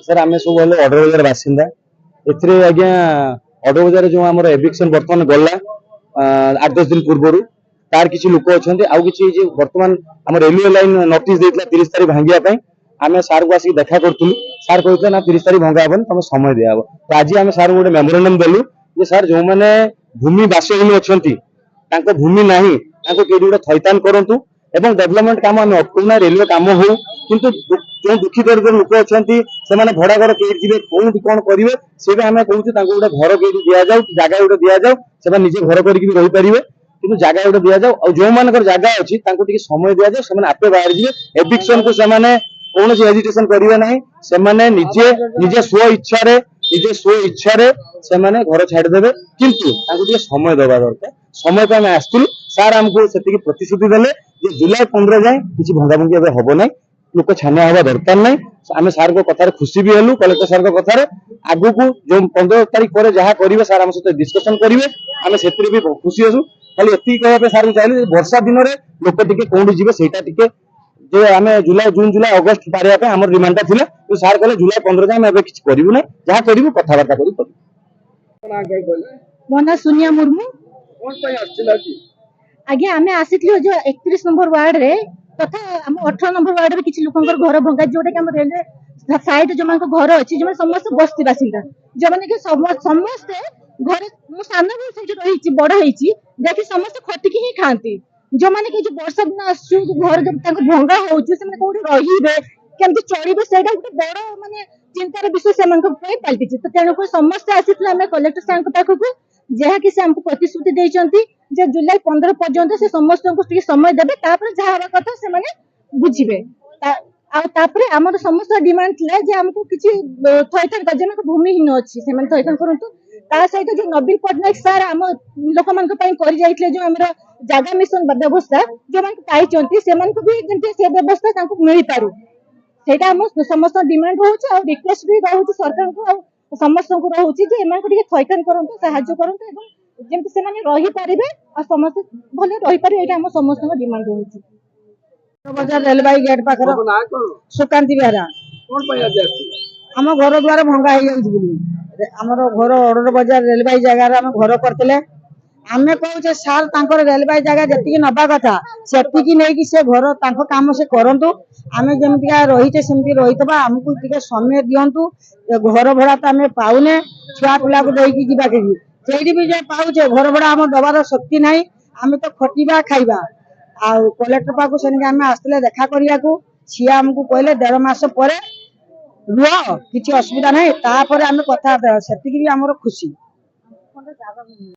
sir आम सब हेल्ले अडर बजार बासिंदा आज्ञा अडर बजार जो आम एविक्शन बर्तमान गला 8-10 दिन पूर्व तार किसी लोक अच्छा आउ कि बर्तमान आम रेलवे लाइन नोटिस देता 30 तारीख भांगा आम सार को आसिक देखा करूँ सार कहते ना 30 तारीख भंगा हेन तुम समय दिया तो आज आम सार गोटे मेमोरांडम देलु जे सार जो मैंने भूमि बासहीन अच्छा भूमि ना गोटे थैतान करूँ एवं डेवलपमेंट काम आम अटकुना रेलवे काम हो किंतु जो दुखी दरिद्र लोक अच्छा से भड़ा घर कहीं जी कौन कौन करेंगे से भी आम कहूँ गोटे घर कहीं दि जाऊ जगह गोटे दि जाऊ से निजे घर करके रही पारे कि जगह गोटे दि जाऊ और जो मान जगह अच्छी समय दि जाऊ से आपे बाहर जी एविक्शन को कौन हेजिटेशन करेंगे ना से निजे निजे स्व इच्छा से घर छाड़देवे किंतु समय दबा दरकार समय पे आम आसलु सार आमको से प्रतिश्रुति देले जुलाई 15 जाए किसी भंगा भंगी हम ना लोक छानिया हवा दरकार ना आम सार को कथार खुशी भी हेलु कलेक्टर सार को कथार आगु को जो 15 तारीख पर जहाँ करेंगे सार आम सहित डिस्कसन करेंगे आम से भी खुशी असु खाली एति कहते सार चाहिए वर्षा दिन में लोक टे कौन जी से जो आम जुलाई जून जुलाई अगस्त पारे आम डिमांडा था तो सार कहले जुलाई 15 जाए आम किसी करूँ ना जहाँ करूँ कथबार्ता मो ना सुनिया मुर्मू आज्ञा आम आसी जो 31 नंबर वार्ड रे तथा आम 18 नंबर वार्ड रे किसी लोक घर भंगा जोटा कि रेलवे साइड जो घर अच्छी जो समस्त बस्ती बासिंदा जो मैंने समस्ते घर मो सान रही बड़ होती देखिए समस्त खटिकी ही खाती जो मैंने कि वर्षा दिन आसु घर जब भंगा होती रही केमती चलिए से गोटे बड़ मानने चिंतार विषय से पलटि तो तेणुक समस्ते आसी आम कलेक्टर सार पाखक जहाँकि से आमको प्रतिश्रुति देते जुलाई 15 पर्यंत से समस्त को समय देवे जहाँ हवा कथा से बुझे आम समस्त डिमांड था आमको किसी थैथान कर भूमिहीन अच्छी से थैथान करूँ ता सहित जो नवीन पट्टनायक सार आम लोक मान जो आम जगह मिशन व्यवस्था जो पाई से व्यवस्था मिल पारू से समस्त डिमांड रोचे और रिक्वेस्ट भी रोचे सरकार को समस्त को रोचे थैथान करूँ साहाଯ୍य करूँ जमी से रही पारे और समस्त भले रही पारे ये समस्त डिमांड रोचे बजार रेलवे गेट पाखर सुकांति बेहरा आम घर द्वार भंगा आमर घर अडर बजार रेलवे जगार आम घर करते आम कहूचे सार रेलवे जगह जी नवा कथा से नहीं घर काम से करूँ आम जमीका रहीचे सेमती रही आमको समय दिंतु घर भड़ा तो आम पाऊने छुआ पिला को देकी जावाक से भी जो पाचे घर भड़ा आम दबार शक्ति ना आम तो खटिबा खाइबा आ कलेक्टर पाक से आसते देखा करने को सी आमको कहले 1.5 मास पर रुह किसी असुविधा ना आम कथा से भी आमर खुशी